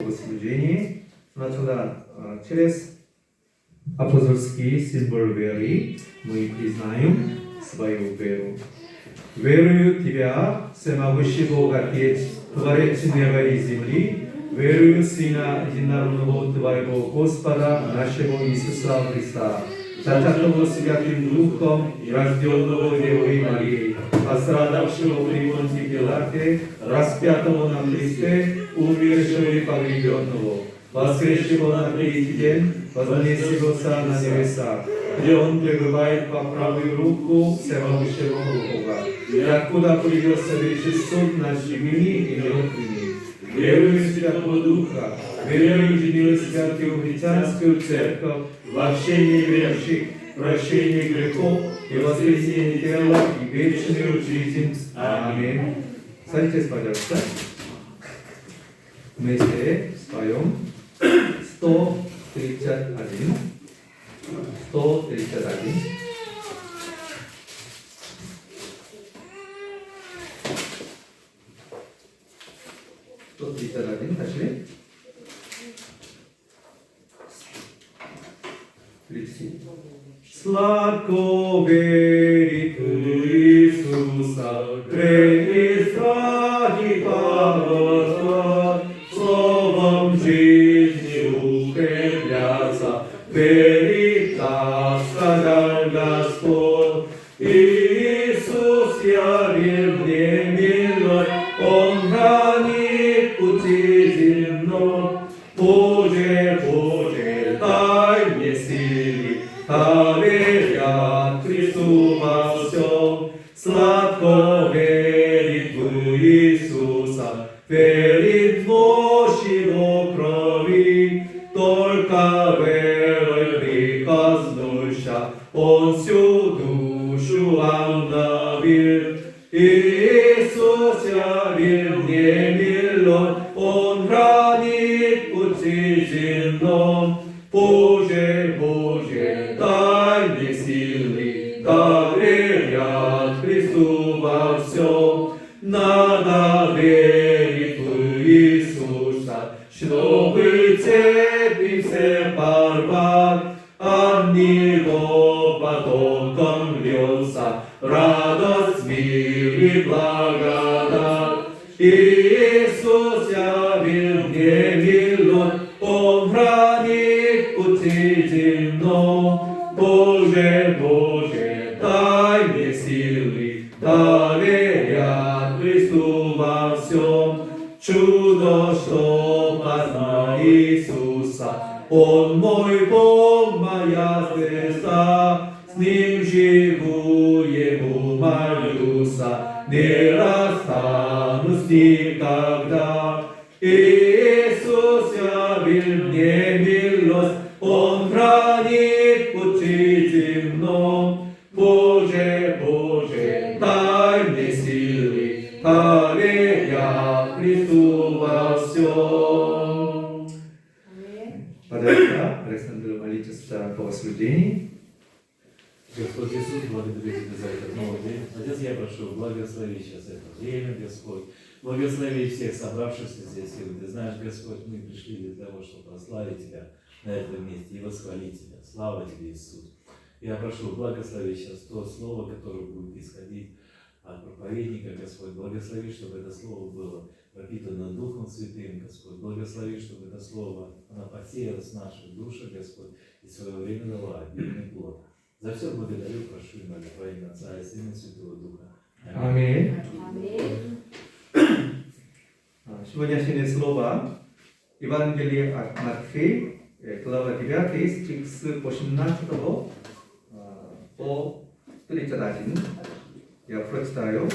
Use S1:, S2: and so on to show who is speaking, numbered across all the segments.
S1: Bogoslužení. Sначала через апостольский символ веры мы признаем свою веру. Верую в Тебя, всемогущего Отец, Творец неба и земли, верую в Сына единородного Твоего Господа, нашего Иисуса Христа, зачатого Святым Духом, рожденного Девой Марией, пострадавшего при Понтии Пилате, распятого на кресте, умершего и погребенного, воскресшего на третий день, вознесшегося на небеса, где Он пребывает по правую руку всемогущего Бога, и откуда придет совершить суд над живыми и мертвыми. Верую в Святого Духа, верую в единую святую христианскую церковь, в общение верующих, прощение грехов и воскресение тела и вечную жизнь. Аминь. Садитесь, пожалуйста. Вместе споем 131. 131. 다시. 30. Sladko verит v Isusa, крепкий страх и благодать, словом жизни укрепляться, верит, так сказал Господь. Иисус явил мне милость, Он хранит пути земной. Боже, Боже, дай мне силы, доверять Христу во всем. Сладко верит в Иисуса, верит в мощь Его крови. Только верой прикоснуся, Он всю душу обновил. Иисус явил мне милость, Он хранит пути земной. Боже, Боже, дай мне силы, доверять Христу во всем. Надо верить в Иисуса, чтобы цепи все порвать. От Него потоком льется радость, мир и благодать. Иисус явил мне милость, Он хранит пути земной. Боже, Боже, дай мне силы, доверять Христу во всем. Чудо, что познал Иисуса, Он мой Бог, моя звезда, с Ним живу, Ему молюся, не расстанусь никогда. Иисус явил мне милость, Он хранит пути земной. Боже, Боже, дай мне силы, доверять Христу во всем. Пожалуйста, Александр, молитесь за богослужение.
S2: Господь Иисус, благодарю Тебя за этот новый день. Отец, я прошу, благослови сейчас это время, Господь. Благослови всех собравшихся здесь. И Ты знаешь, Господь, мы пришли для того, чтобы прославить Тебя на этом месте и восхвалить Тебя. Слава Тебе, Иисус. Я прошу, благослови сейчас то слово, которое будет исходить от проповедника, Господь. Благослови, чтобы это слово было пропитано Духом Святым, Господь. Благослови, чтобы это слово, оно посеялось в наших душах, Господь, и своевременно дало обильный плод. За все благодарю, прошу и молю во имя Отца и Сына и Святого Духа.
S1: Аминь. Сегодняшнее слово Евангелие от Матфея, глава 9, стих с 18 по 31. Я прочитаю.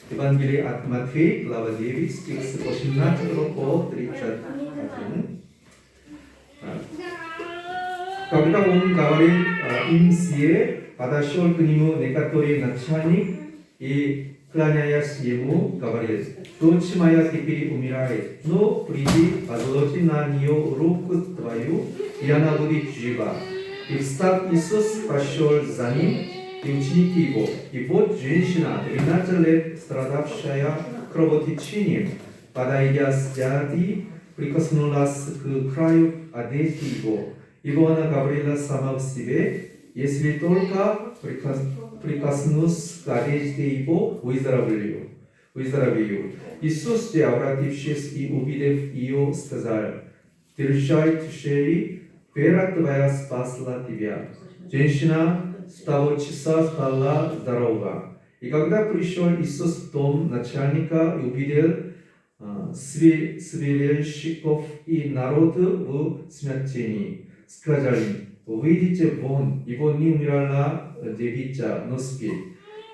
S1: Евангелие от Матфея, глава 9, стих с 18 по 31. Когда он говорил им сие, подошел к нему некоторый начальник и, кланяясь ему, говорил: «Дочь моя теперь умирает, но приди, возложи на нее руку твою, и она будет жива». И встав, Иисус пошел за ним, и ученики его. И вот женщина, 13 лет страдавшая кровотечением, подойдя сзади, прикоснулась к краю одежды его она говорила сама в себе, если только прикоснусь к одежде его, выздоровею. Иисус же, обратившись и увидев ее, сказал: «Дерзай, душевей, вера твоя спасла тебя». Женщина с того часа стала здорова. И когда пришел Иисус в дом начальника и увидел свирельщиков и народ в смятении, сказали: «Выйдите вон, ибо не умирала девица, но спит».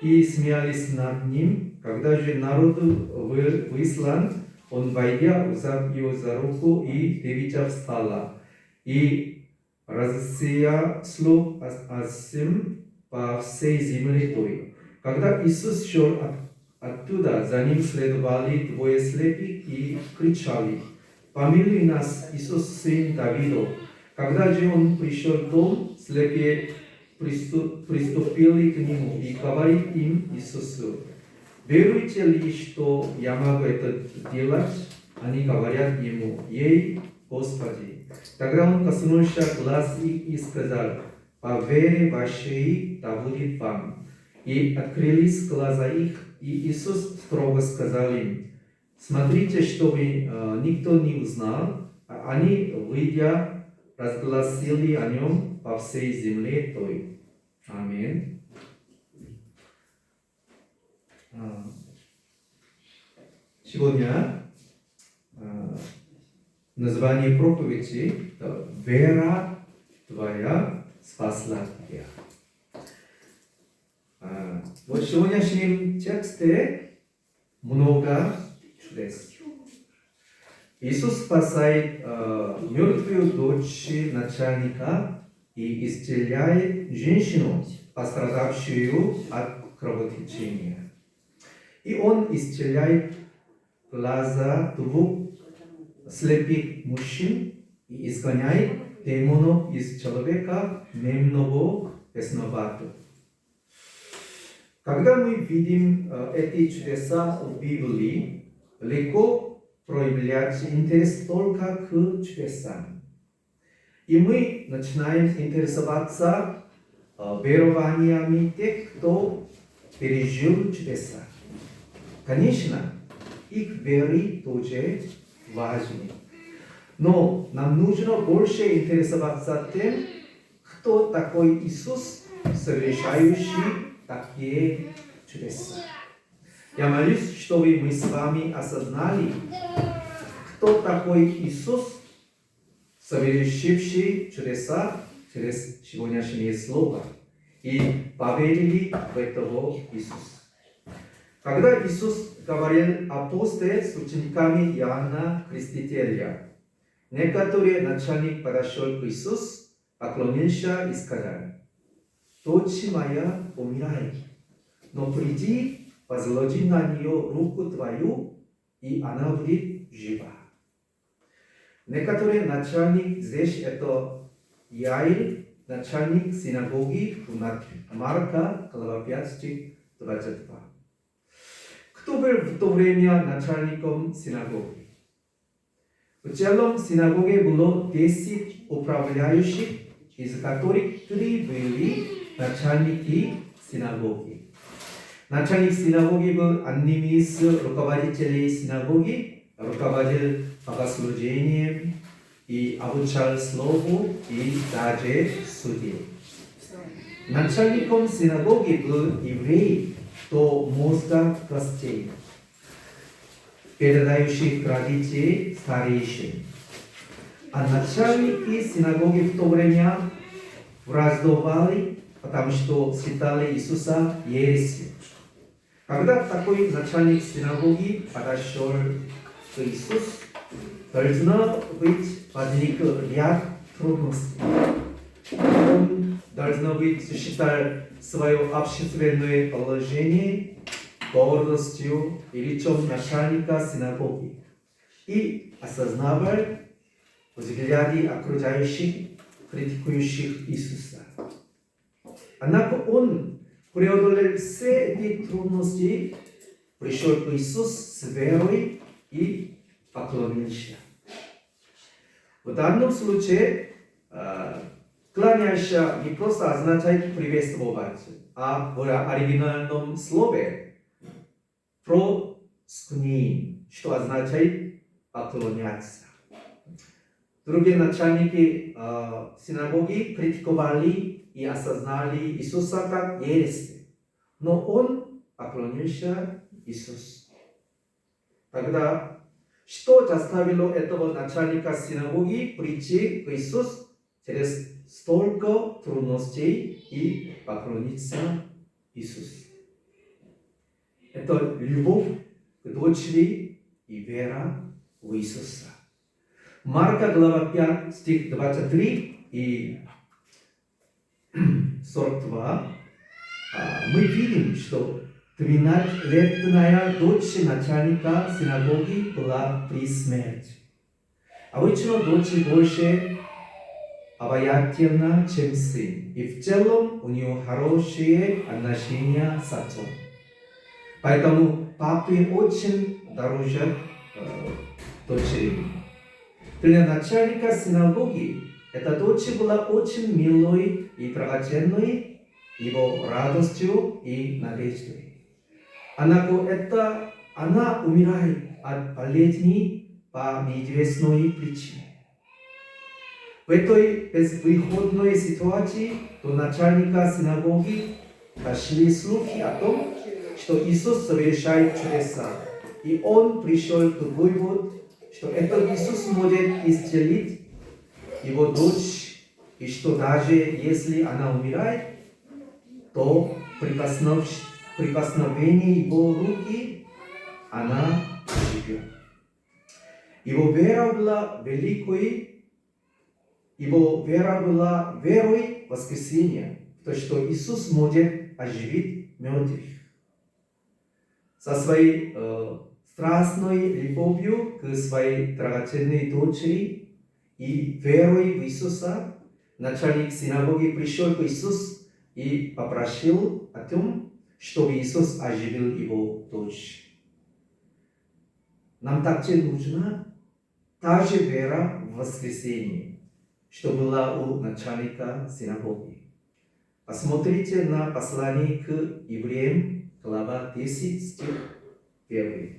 S1: И смеялись над ним. Когда же народ выслан, он, войдя, взял ее за руку, и девица встала. И рассеял слух о сем по всей земле той. Когда Иисус шел оттуда, за ним следовали двое слепых и кричали: «Помилуй нас, Иисус, сын Давидов». Когда же он пришел в дом, слепые приступили к нему и говорит им Иисусу: «Веруете ли, что я могу это делать?» Они говорят ему: «Ей, Господи». Тогда он коснулся глаз их и сказал: «По вере вашей да будет вам». И открылись глаза их, и Иисус строго сказал им: «Смотрите, чтобы никто не узнал». Они, выйдя, разгласили о нем по всей земле той. Аминь. Сегодня название проповеди «Вера твоя спасла тебя». Вот в сегодняшнем тексте много чудес. Иисус спасает мертвую дочь начальника и исцеляет женщину, пострадавшую от кровотечения. И Он исцеляет глаза двух слепых мужчин и изгоняет демонов из человека, немного бесноватого. Когда мы видим эти чудеса в Библии, легко проявлять интерес только к чудесам. И мы начинаем интересоваться верованиями тех, кто пережил чудеса. Конечно, их веры тоже важны. Но нам нужно больше интересоваться тем, кто такой Иисус, совершающий такие чудеса. Я молюсь, чтобы мы с вами осознали, кто такой Иисус, совершивший чудеса через сегодняшнее слово, и поверили в этого Иисуса. Когда Иисус говорил о посте с учениками Иоанна Крестителя, некоторый начальник подошел к Иисусу, поклонился и сказал: «Дочь моя умирает, но приди, возложи на нее руку твою, и она будет жива». Некоторый начальник, здесь это Яир, начальник синагоги, Марка, глава 5, стих 22. Кто был в то время начальником синагоги? В целом синагоге было 10 управляющих, из которых 3 были начальники синагоги. Начальник синагоги был одним из руководителей синагоги, руководил богослужением и обучал слову и даже судил. Начальником синагоги был еврей до мозга костей, передающий традиции старейшин. А начальники синагоги в то время враждовали, потому что считали Иисуса ересью. Когда такой начальник синагоги подошел к Иисусу, должно быть возник ряд трудностей. Он, должно быть, считал свое общественное положение гордостью и лицом начальника синагоги и осознавал взгляды окружающих, критикующих Иисуса. Однако он преодолел все эти трудности, пришел к Иисусу с верой и поклонился. В данном случае кланяешься не просто означает приветствовать, а в оригинальном слове проскним, что означает поклоняться. Другие начальники синагоги критиковали и осознали Иисуса как ересь, но он поклонился Иисусу. Тогда что заставило этого начальника синагоги прийти к Иисусу через столько трудностей и поклониться Иисусу? Это любовь к дочери и вера в Иисуса. Марка глава 5 стих 23 и 42 мы видим, что 13-летняя дочь начальника синагоги была при смерти. Обычно дочь больше обаятельна, чем сын, и в целом у нее хорошие отношения с отцом. Поэтому папы очень дорожат дочерям. Для начальника синагоги эта дочь была очень милой и драгоценной его радостью и надеждой. Она умирает от болезни по неизвестной причине. В этой безвыходной ситуации до начальника синагоги дошли слухи о том, что Иисус совершает чудеса, и он пришел к выводу, что этот Иисус может исцелить его дочь, и что даже если она умирает, то прикосновение его руки она оживет. Его вера была великой, его вера была верой воскресения, то, что Иисус может оживить мертвых. Со своей страстной любовью к своей драгоценной дочери и верой в Иисуса, начальник синагоги пришел к Иисусу и попросил о том, чтобы Иисус оживил его дочь. Нам также нужна та же вера в воскресение, что была у начальника синагоги. Посмотрите на послание к евреям, глава 10, стих 1.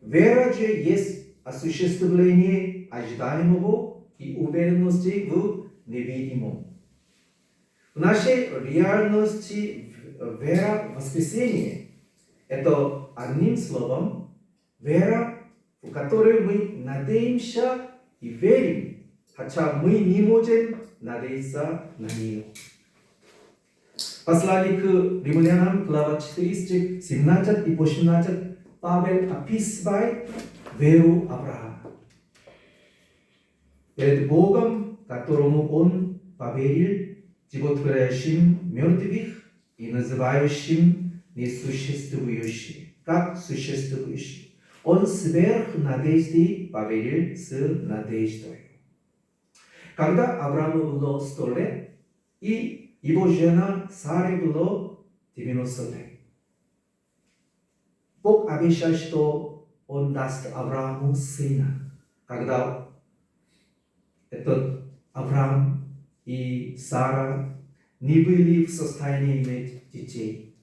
S1: Вера же есть осуществление ожидаемого и уверенности в невидимом. В нашей реальности вера в воскресение – это одним словом вера, в которую мы надеемся и верим, хотя мы не можем надеяться на нее. Послание к римлянам, глава 4, стих 17 и 18 Павел описывает веру Авраама. Перед Богом, которому он поверил, животворящим мертвых и называющим несуществующим, как существующим. Он сверх надежды поверил с надеждой. Когда Аврааму было 100 лет, и его жена Саре было 90 лет, Бог обещал, что он даст Аврааму сына. Когда этот Авраам и Сара не были в состоянии иметь детей.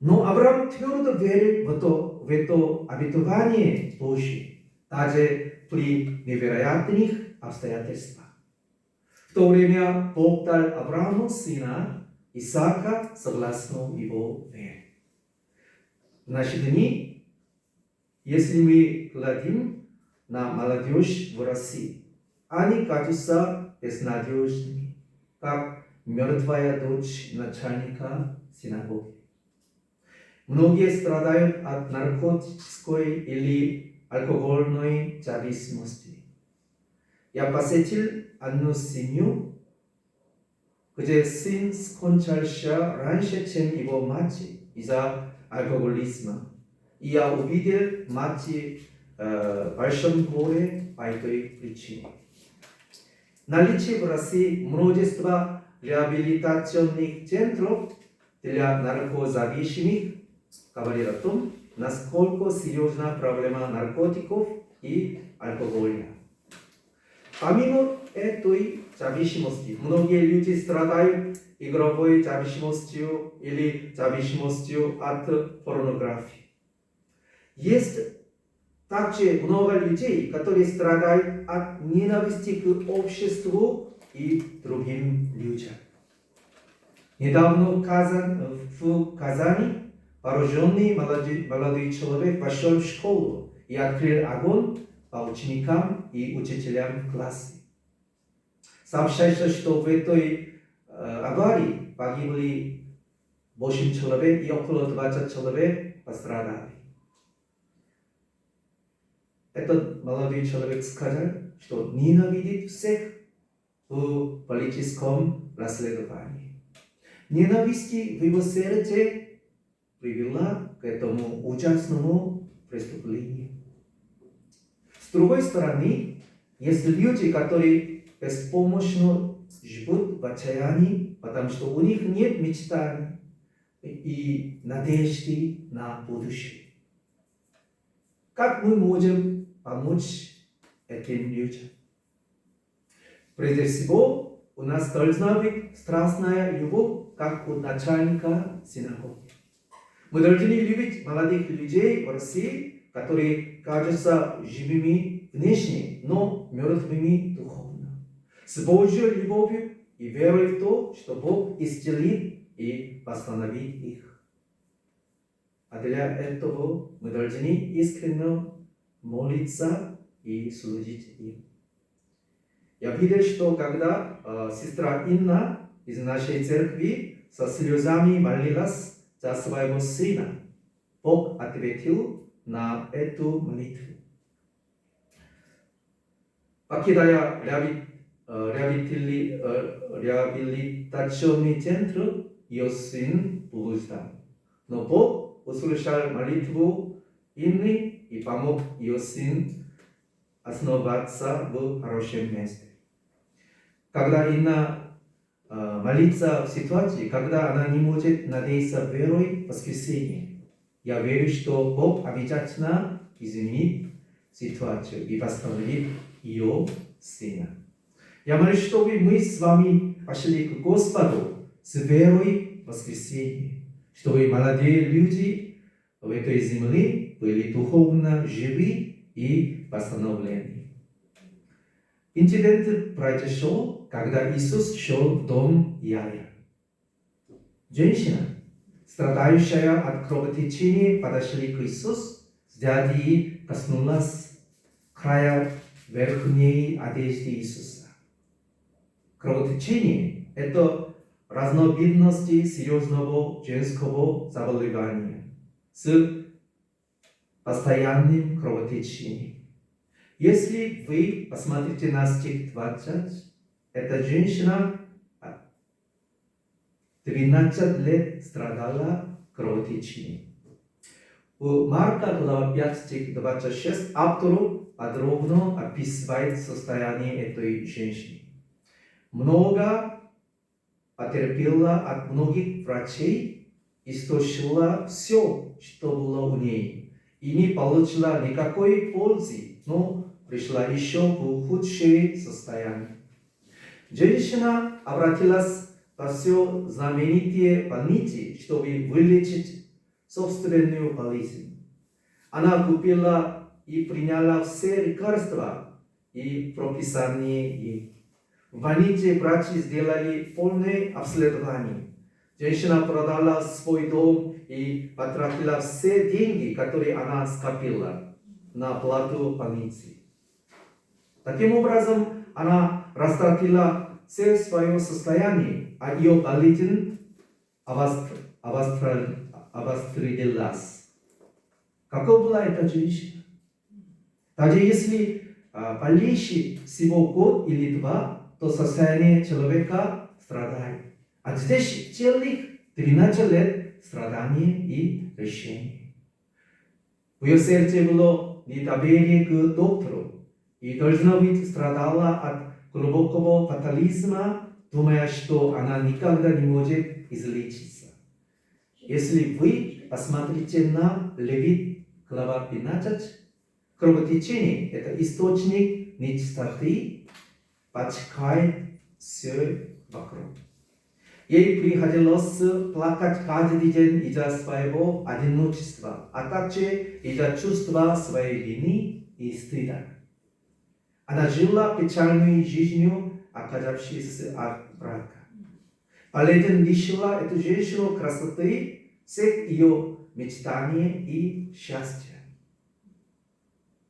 S1: Но Авраам твердо верил в это обетование Божье, даже при невероятных обстоятельствах. В то время Бог дал Аврааму сына Исаака согласно его вере. В наши дни, если мы глядим на молодежь в России, они кажутся безнадежными, как мертвая дочь начальника синагоги. Многие страдают от наркотической или алкогольной зависимости. Я посетил одну семью, где сын скончался раньше, чем его мать из-за алкоголизма. И я увидел мать в большом горе по этой причине. Наличие в России множества реабилитационных центров для наркозависимых говорит о том, насколько серьезна проблема наркотиков и алкоголя. помимо этой зависимости, многие люди страдают игровой зависимостью или зависимостью от порнографии. Есть также много людей, которые страдают от ненависти к обществу и другим людям. Недавно в Казани вооруженный молодой человек вошел в школу и открыл огонь по ученикам и учителям в классе. Сообщается, что в этой аварии погибли 8 человек и около 20 человек пострадали. Этот молодой человек сказал, что ненавидит всех в политическом расследовании. Ненависть в его сердце привела к этому ужасному преступлению. С другой стороны, есть люди, которые беспомощно живут в отчаянии, потому что у них нет мечтаний и надежды на будущее. Как мы можем помочь этим людям? Прежде всего, у нас должна быть страстная любовь, как у начальника синагоги. Мы должны любить молодых людей в России, которые кажутся живыми внешне, но мертвыми духовно. С Божьей любовью и верой в то, что Бог исцелит и восстановит их. А для этого мы должны искренне молиться и служить им. Я видел, что когда сестра Инна из нашей церкви со слезами молилась за своего сына, Бог ответил на эту молитву. Покидая реабилитационный центр, ее сын блуждал. Но Бог услышал молитву Инны и помог ее сыну основаться в хорошем месте. Когда Инна молится в ситуации, когда она не может надеяться верой в воскресение, я верю, что Бог обязательно изменит ситуацию и восстановит ее сына. Я молюсь, чтобы мы с вами пошли к Господу с верой в воскресение, чтобы молодые люди в этой земле были духовно живы и восстановлены. Инцидент произошел, когда Иисус шел в дом Яира. Женщина, страдающая от кровотечения, подошла к Иисусу, сзади и коснулась края верхней одежды Иисуса. Кровотечение – это разновидность серьезного женского заболевания с постоянным кровотечением. Если вы посмотрите на стих 20, эта женщина 12 лет страдала кровотечением. В Марка глава 5 стих 26 автор подробно описывает состояние этой женщины. Много потерпела от многих врачей, истощила все, что было у ней, и не получила никакой пользы, но пришла еще в худшее состояние. Женщина обратилась во все знаменитые больницы, чтобы вылечить собственную болезнь. Она купила и приняла все лекарства и прописанные ей. В больнице врачи сделали полное обследование. Женщина продала свой дом и потратила все деньги, которые она скопила на оплату больницы. Таким образом, она растратила все свое состояние, а ее болезнь обострилась. Какой была эта женщина? Даже если болеющий всего год или два, то состояние человека страдает. А здесь целых 13 лет страдания и лечения. В ее сердце было недоверие к доктору, и должно быть страдала от глубокого фатализма, думая, что она никогда не может излечиться. Если вы посмотрите на Левит, глава 15, кровотечение – это источник нечистоты, потекает все вокруг. Ей приходилось плакать каждый день из-за своего одиночества, а также из-за чувства своей вины и стыда. Она жила печальной жизнью, оказавшись от брака. Болезнь лишила эту женщину красоты, всех ее мечтаний и счастья.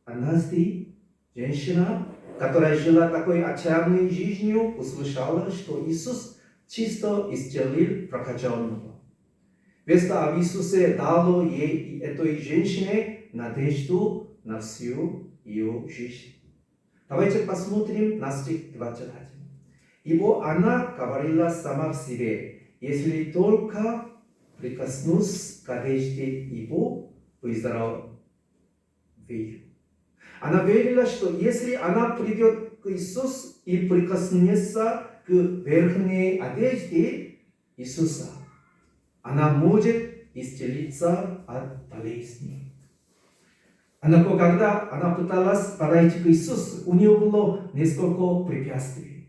S1: Однажды женщина, которая жила такой отчаянной жизнью, услышала, что Иисус чисто исцелил прокаженного. Веста об Иисусе дало ей, этой женщине, надежду на всю ее жизнь. Давайте посмотрим на стих 21. Ибо она говорила сама в себе: если только прикоснусь к одежде его, выздоровею. Она верила, что если она придет к Иисусу и прикоснется к верхней одежде Иисуса, она может исцелиться от болезни. Однако, когда она пыталась подойти к Иисусу, у нее было несколько препятствий.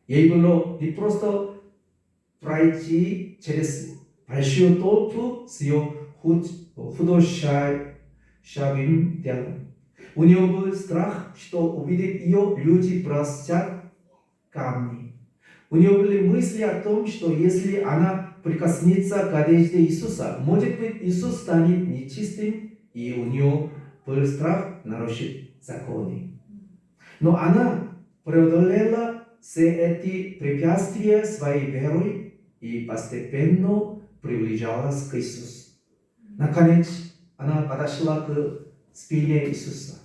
S1: Ей было не просто пройти через большую толпу с ее худощавым телом. У нее был страх, что увидев ее, люди бросят камни. У нее были мысли о том, что если она прикоснется к одежде Иисуса, может быть, Иисус станет нечистым, и у нее был страх нарушить законы. Но она преодолела все эти препятствия своей верой и постепенно приближалась к Иисусу. Наконец, она подошла к спине Иисуса.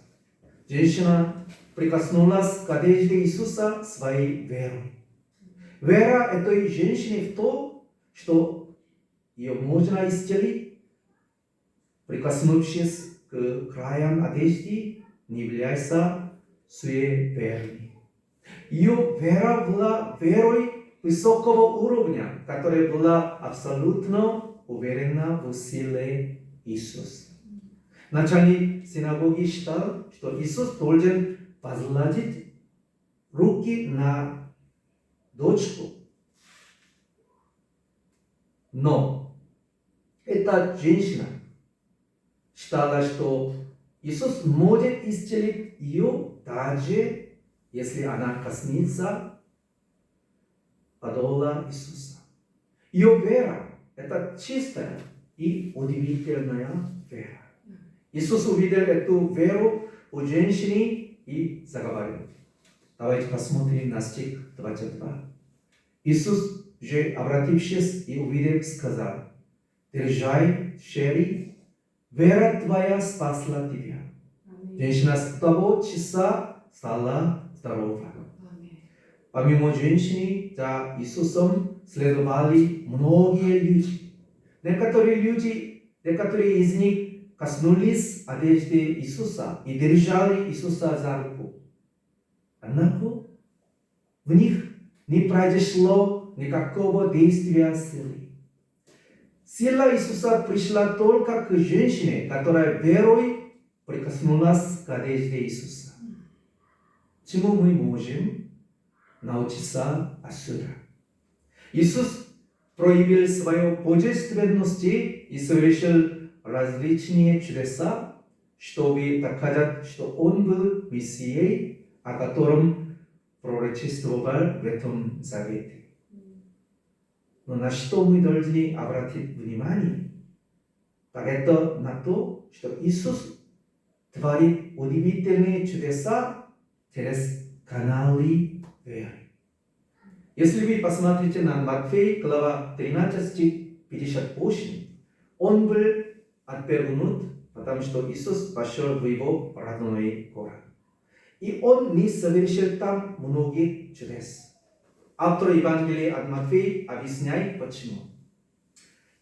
S1: Женщина прикоснулась к одежде Иисуса своей верой. Вера этой женщины в то, что ее можно исцелить, прикоснувшись к краям одежды, не является суеверной. Ее вера была верой высокого уровня, которая была абсолютно уверена в силе Иисуса. Начальник синагоги считал, что Иисус должен возложить руки на дочку. Но эта женщина считала, что Иисус может исцелить ее, даже если она коснется подола Иисуса. Ее вера – это чистая и удивительная вера. Иисус увидел эту веру у женщины и заговорил. Давайте посмотрим на стих 22. Иисус же, обратившись и увидев, сказал: «Дерзай, Шери, вера твоя спасла тебя». Женщина с того часа стала здорова. Помимо женщины, за Иисусом следовали многие люди. Некоторые из них коснулись одежды Иисуса и держали Иисуса за руку. Однако в них не произошло никакого действия силы. Сила Иисуса пришла только к женщине, которая верой прикоснулась к одежде Иисуса. Чему мы можем научиться отсюда? Иисус проявил свою божественность и совершил различные чудеса, чтобы доказать, что Он был Мессией, о котором пророчествовал в этом завете. Но на что мы должны обратить внимание? Так это на то, что Иисус творит удивительные чудеса через каналы веры. Если вы посмотрите на Матфея, глава 13, стих 58, Он был отвергнут, потому что Иисус пошел в его родной город. И Он не совершил там многих чудес. Автор Евангелия от Матфея объясняет почему.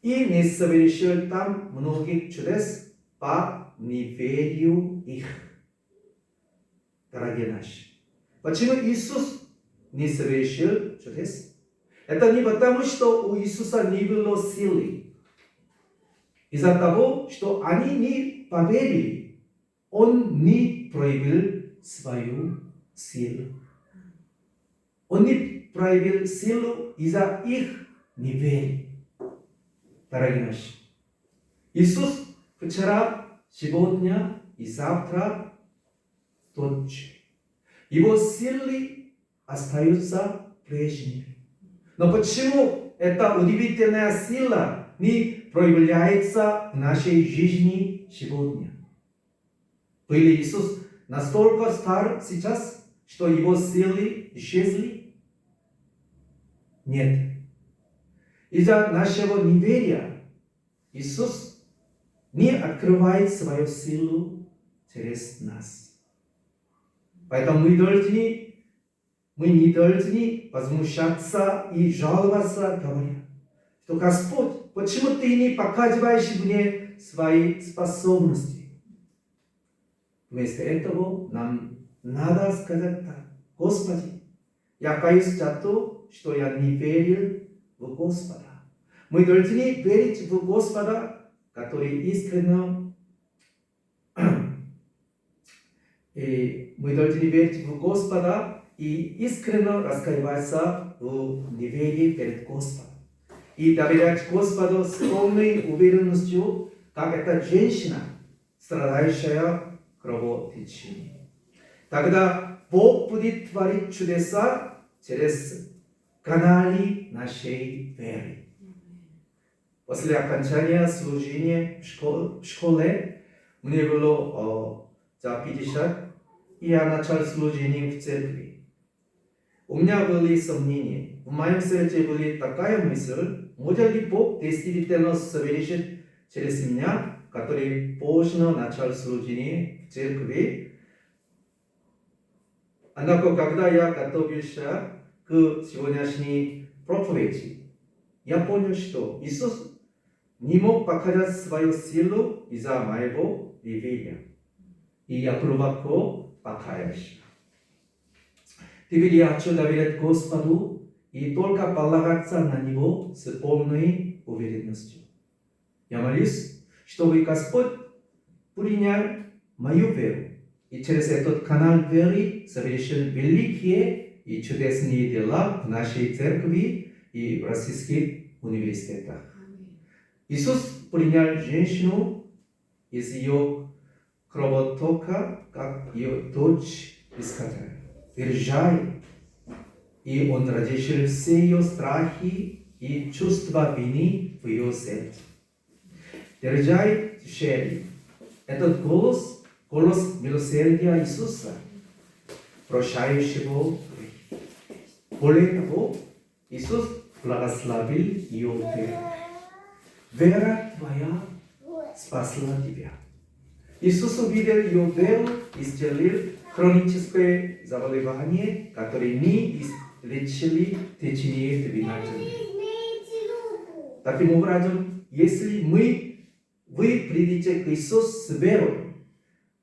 S1: И не совершил там многих чудес по неверию их. Дорогие наши, почему Иисус не совершил чудес? Это не потому, что у Иисуса не было силы. Из-за того, что они не поверили, Он не проявил свою силу. Он не проявил силу из-за их неверия. Дорогие наши, Иисус вчера, сегодня и завтра тот же. Его силы остаются прежними. Но почему эта удивительная сила не проявляется в нашей жизни сегодня? Был Иисус настолько стар сейчас, что его силы исчезли? Нет. Из-за нашего неверия Иисус не открывает свою силу через нас. Поэтому мы не должны возмущаться и жаловаться, говоря, что Господь, почему ты не показываешь мне свои способности? Вместо этого нам надо сказать так: Господи, я каюсь за то, что я не верил в Господа. Мы должны верить в Господа, который искренне, и мы должны верить в Господа и искренне раскаиваться в неверии перед Господом. И доверять Господу с полной уверенностью, как эта женщина, страдающая кровотечением. Тогда Бог будет творить чудеса через каналы нашей веры. После окончания служения в школе мне было за 50, и я начал служение в церкви. У меня были сомнения. В моем сердце была такая мысль: может ли Бог действительно совершить через меня, который поздно начал служение в церкви? Однако, когда я готовился к сегодняшней проповеди, я понял, что Иисус не мог показать свою силу из-за моего неверия. И я глубоко покаялся. Теперь я хочу доверять Господу и только полагаться на Него с полной уверенностью. Я молюсь, чтобы Господь принял мою веру и через этот канал веры совершил великие и чудесные дела в нашей церкви и в российских университетах. Иисус принял женщину из ее кровотока, как ее дочь, и сказал: «Езжай». И Он разрешил все ее страхи и чувства вины в ее сердце. «Езжай, Шерри». Этот голос милосердия Иисуса, прощающего грех. Более того, Иисус благословил ее веру. Вера твоя спасла тебя. Иисус увидел ее веру и исцелил хроническое заболевание, которое не излечили в течение 12 лет. Таким образом, если вы придете к Иисусу с верой,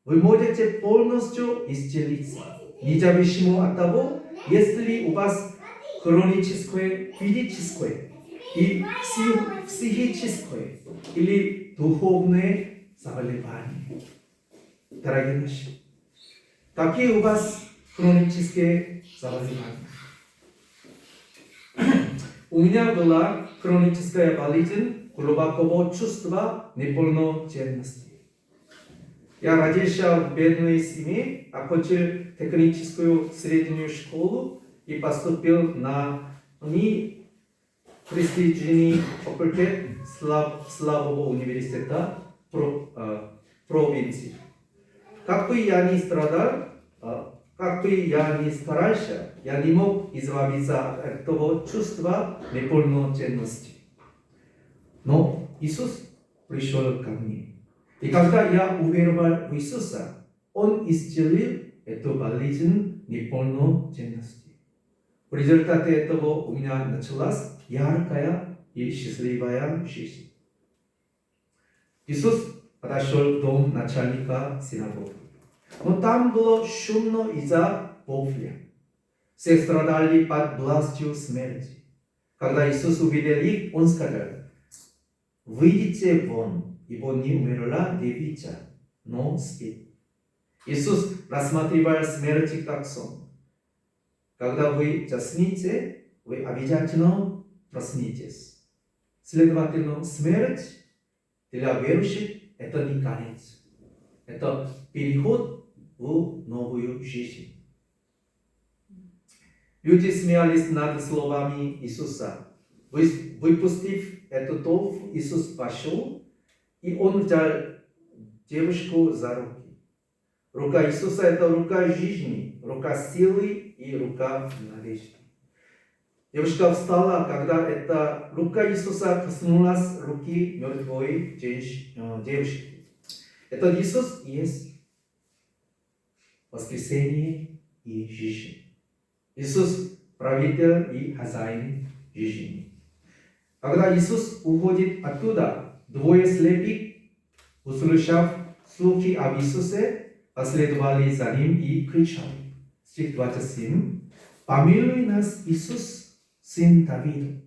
S1: вы можете полностью исцелиться, независимо от того, если у вас хроническое, физическое и психическое или духовное заболевание. Дорогие наши, какие у вас хронические заболевания? У меня была хроническая болезнь глубокого чувства неполноценности. Я родился в бедной семье, окончил техническую среднюю школу и поступил на престижный факультет слабого университета провинции. Как бы я ни страдал, как бы я ни старался, я не мог избавиться от этого чувства неполноценности. Но Иисус пришел ко мне. И когда я уверовал в Иисуса, Он исцелил эту болезнь неполноценности. В результате этого у меня началась яркая и счастливая жизнь. Иисус подошел в дом начальника синагоги. Но там было шумно из-за вопля. Все страдали под властью смерти. Когда Иисус увидел их, Он сказал: «Выйдите вон, ибо не умерла девица, но спит». Иисус рассматривал смерть как сон. когда вы заснете, вы обязательно проснитесь. Следовательно, смерть для верующих – это не конец. Это переход в новую жизнь. Люди смеялись над словами Иисуса. Выпустив этот тов, Иисус пошел, и Он взял девушку за руки. Рука Иисуса – это рука жизни, рука силы и рука надежды. Девушка встала, когда эта рука Иисуса коснулась руки мертвой девушки. Этот Иисус есть воскресение и жизнь. Иисус – правитель и хозяин жизни. Когда Иисус уходит оттуда, двое слепых, услышав слухи об Иисусе, последовали за ним и кричали. Стих 27. «Помилуй нас, Иисус, сын Давида».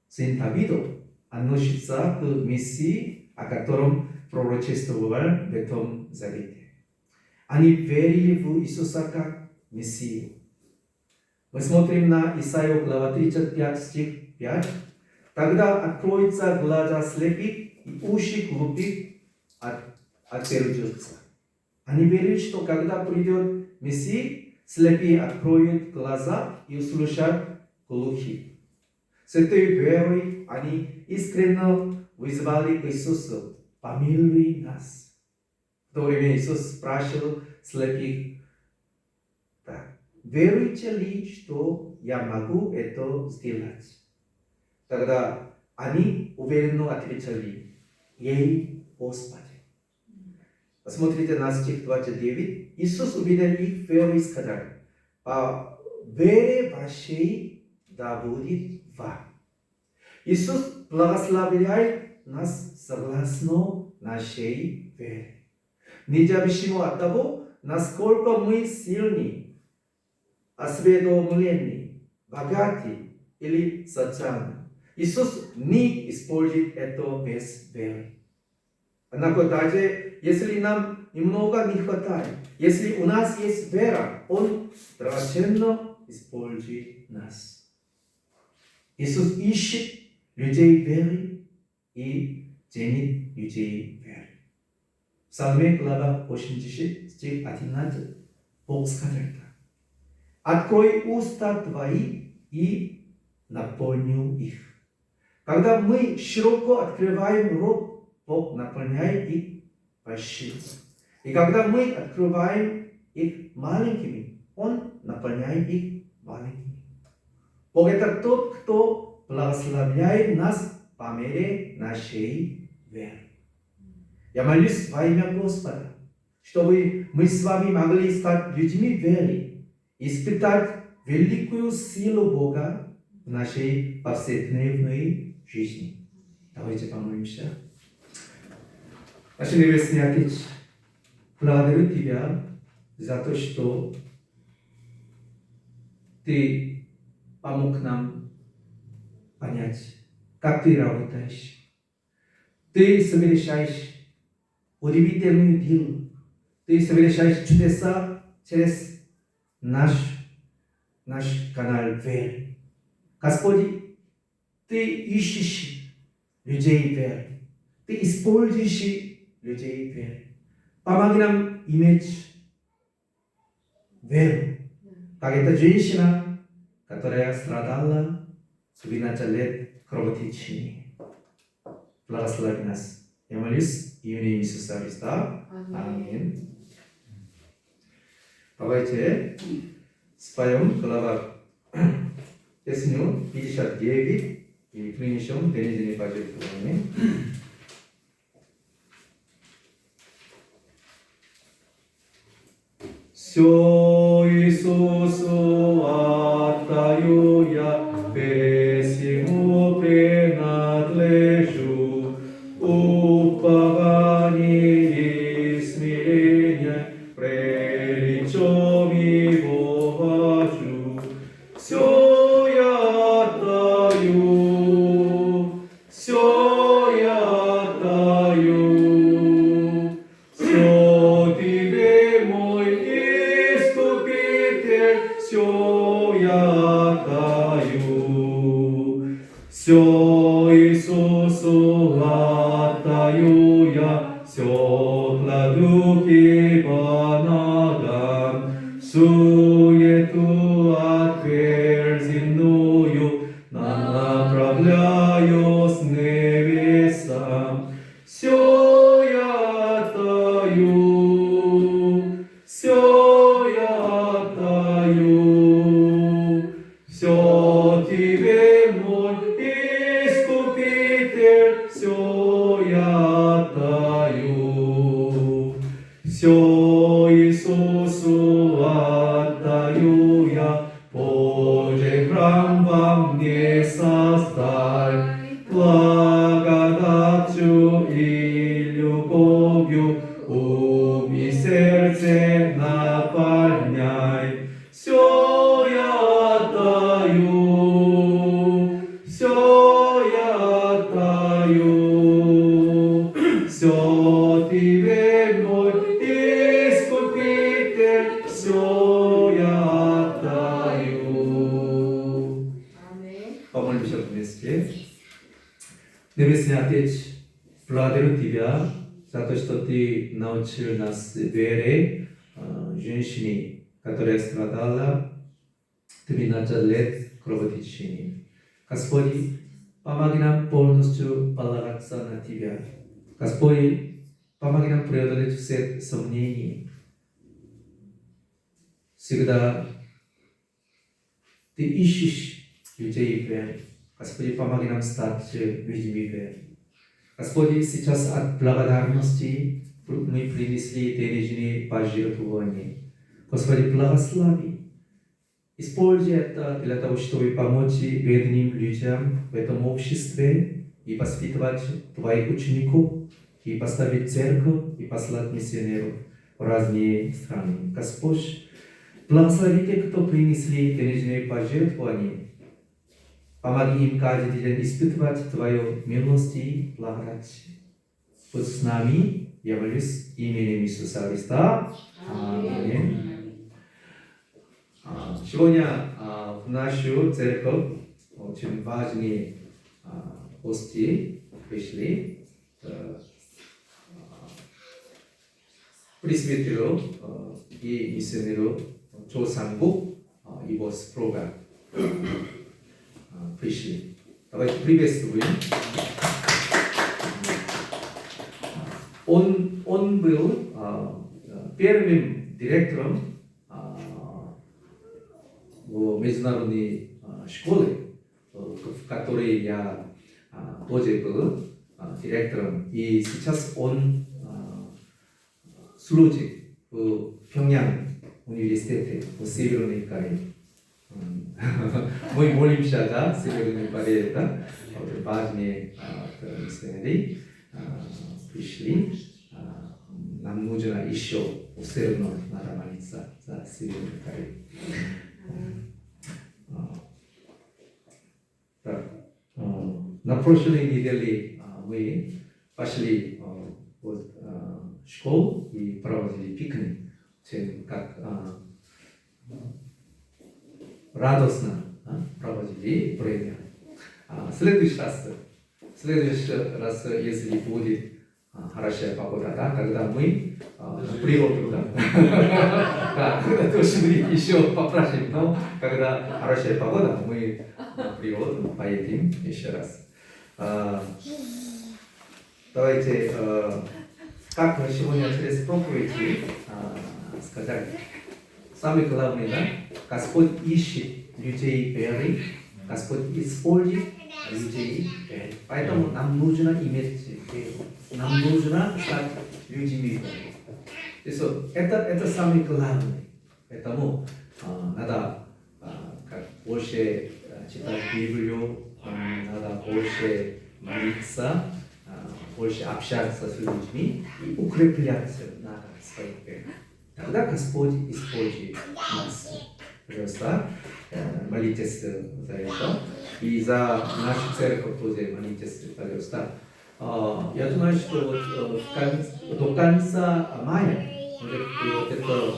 S1: Сын Давида относится к Мессии, о котором пророчествовал в Ветхом Завете. Они верили в Иисуса как Мессию. Мы смотрим на Исаию глава 35, стих 5. «Тогда откроются глаза слепых и уши глупых отверзутся». Они верили, что когда придет Мессия, слепые откроют глаза и услышат глухих. С этой верой они искренне вызвали к Иисусу: «Помилуй нас». В то время Иисус спрашивал слепых: «Веруете ли, что я могу это сделать?» Тогда они уверенно ответили: «Ей, Господи». Посмотрите на стих 29. Иисус увидел их веру и сказал: «По вере вашей да будет вам». Иисус благословляет нас согласно нашей вере. Независимо от того, насколько мы сильны, осведомлены, богаты или социальны, Иисус не использует это без веры. Однако даже если нам немного не хватает, если у нас есть вера, Он драгоценно использует нас. Иисус ищет людей веры и ценит людей веры. В Псалме глава 80, стих 11, Бог сказал: «Открой уста твои и наполню их». Когда мы широко открываем рот, Бог наполняет их большим. И когда мы открываем их маленькими, Он наполняет их маленькими. Бог – это тот, кто благословляет нас по мере нашей веры. Я молюсь во имя Господа, чтобы мы с вами могли стать людьми веры, испытать великую силу Бога в нашей повседневной жизни. Давайте помолимся. Наш Небесный Отец, благодарю Тебя за то, что Ты помог нам понять, как Ты работаешь. Ты совершаешь удивительную дело. Ты совершаешь чудеса через наш канал веры. Господи, Ты ищешь людей веры. Ты используешь людей веры. Помоги нам иметь веру, как эта женщина, которая страдала 12 лет кровотечения. Благослови нас. Я молюсь в имени Иисуса Христа. Аминь. Давайте споем глава песню 59 и принесем денежные пожертвования. Все Иисусу отдаю я, весь Ему принадлежу, упование и смирение прелечом Его вожу. Все я отдаю, все я отдаю, все Тебе мой Искупитель, все Все Иисусу отдаю все кладу его ногам, суету отверзимную направляю с небесам. Все я отдаю, все я отдаю, все тебе мой Искупитель, все я отдаю, все Иисусу отдаю я, Божий храм во мне создай, благодатью и любовью ум и сердце наполняй. Все я отдаю, все я отдаю, все тебе мой Искупитель, все я отдаю. Помолимся вместе. Небесный Отец, благодарю Тебя за то, что Ты научил нас вере женщине, которая страдала 13 лет кровотечения. Господи, помоги нам полностью полагаться на Тебя. Господи, помоги нам преодолеть все сомнения. Всегда Ты ищешь людей веры. Господи, помоги нам стать людьми веры. Господи, сейчас от благодарности мы принесли денежные пожертвования. Господи, благослови. Используй это для того, чтобы помочь бедным людям в этом обществе и воспитывать Твоих учеников, и поставить церковь, и послать миссионеров в разные страны. Господь, благослови тех, кто принесли денежные пожертвования. Помоги им каждый день испытывать Твою милость и благодать. Будь с нами, я молюсь именем Иисуса Христа. Аминь. Сегодня в нашу церковь очень важные гости пришли. Пресвитеру и миссионеру Чосангу и Боспрога пришли. Давайте приветствуем. Он был первым директором в международной школе, в которой я тоже был директором. И сейчас он служит в Пхёнgyang университете в Северной Корее. Мы молимся за Северную Корею. Важные миссионеры пришли. Нам нужно еще усердно надо молиться за Северную Корею. На прошлой неделе мы пошли в школу и проводили пикник. Как радостно проводили время. В следующий раз, если будет хорошая погода, тогда мы природу, точно еще попросим, но когда хорошая погода, мы природу поедем еще раз. Давайте, как сегодня через проповеди сказать, самое главное, да? Господь ищет людей веры, Господь использует людей веры. Поэтому нам нужно иметь веру, нам нужно стать людьми веры. 그래서 это самое главное. Поэтому надо больше читать Библию, надо больше молиться, больше общаться с людьми и укрепляться на своей вере. Тогда Господь использует нас. Пожалуйста, молитесь за это. И за нашу церковь тоже молитесь, пожалуйста. Я знаю, что до конца мая это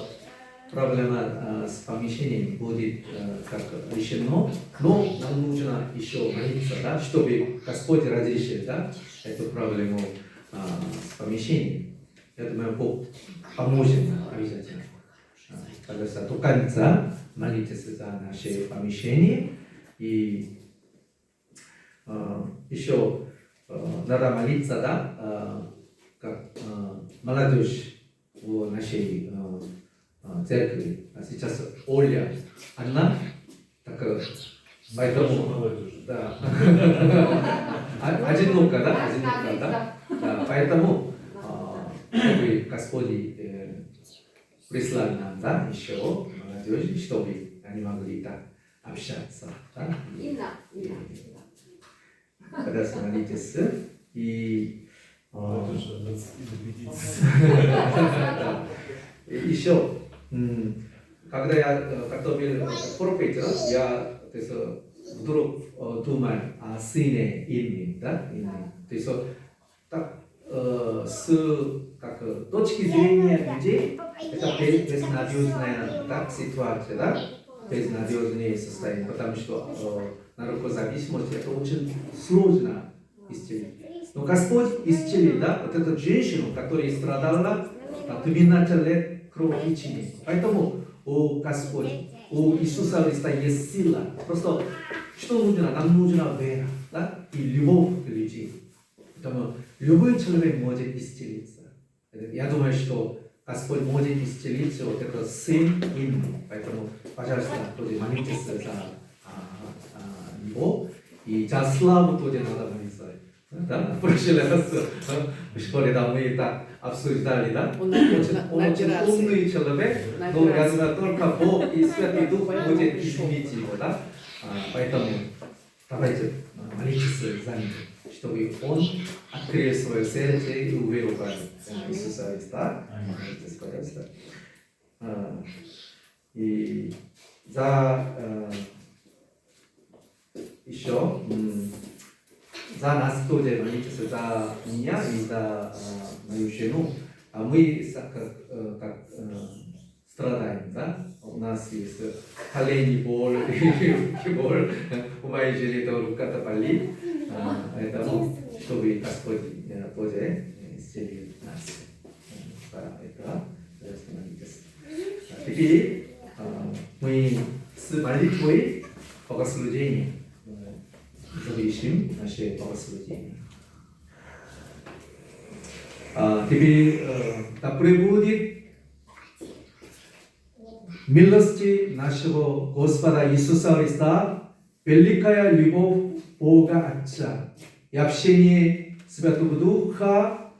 S1: проблема с помещением будет как решено, но нам нужно еще молиться, да, чтобы Господь разрешил, да, эту проблему с помещением. Я думаю, Бог поможет обязательно. Пожалуйста, до конца молитесь за наше помещение. И еще надо молиться, да, как молодежь в нашей церкви. Сейчас Оля, она, так, поэтому,
S2: молодежь.
S1: да, одиноко, да, одиноко, да, да, поэтому, чтобы Господь прислал нам, да, еще молодежь, чтобы они могли так общаться, да, когда молитесь, и
S2: Молодежь от 20 до 50.
S1: еще, когда я готовил проповедь, я вдруг думал о сыне Инны, да, Инны. То есть так с как точки зрения людей это безнадежная так, ситуация, да, безнадежное состояние, потому что наркозависимость это очень сложно исцелить. Но Господь исцелил, да, вот эту женщину, которая страдала 12 лет кровотечения. Поэтому у Господь, у Иисуса Христа есть сила. Просто что нужно? Нам нужна вера, да, и любовь к людям. Поэтому любой человек может исцелиться. Я думаю, что Господь может исцелить вот этот сын Инны. Поэтому, пожалуйста, тоже молитесь за него. И за славу тоже надо молиться. Да? В прошлый раз в школе да, мы так обсуждали, да? Он очень умный человек, но я думаю, только Бог и Святый Дух будет изменить его, да? Поэтому давайте молитесь за него, чтобы он открыл свое сердце и уверовал в Иисуса Христа. Молитесь, пожалуйста. И за еще за нас тоже молитесь, за меня и за мою жену. А мы как страдаем, да? У нас есть колени боль, руки боль, у моей жены тоже рука-то болит. Поэтому, чтобы Господь тоже исцелил нас. Это молитесь. Теперь мы с молитвой богослужения завершим наше богослужение. Теперь да пребудет милости нашего Господа Иисуса Христа, великая любовь Бога Отца и общение Святого Духа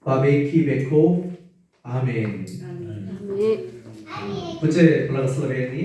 S1: во веки веков. Аминь. Будьте благословенны.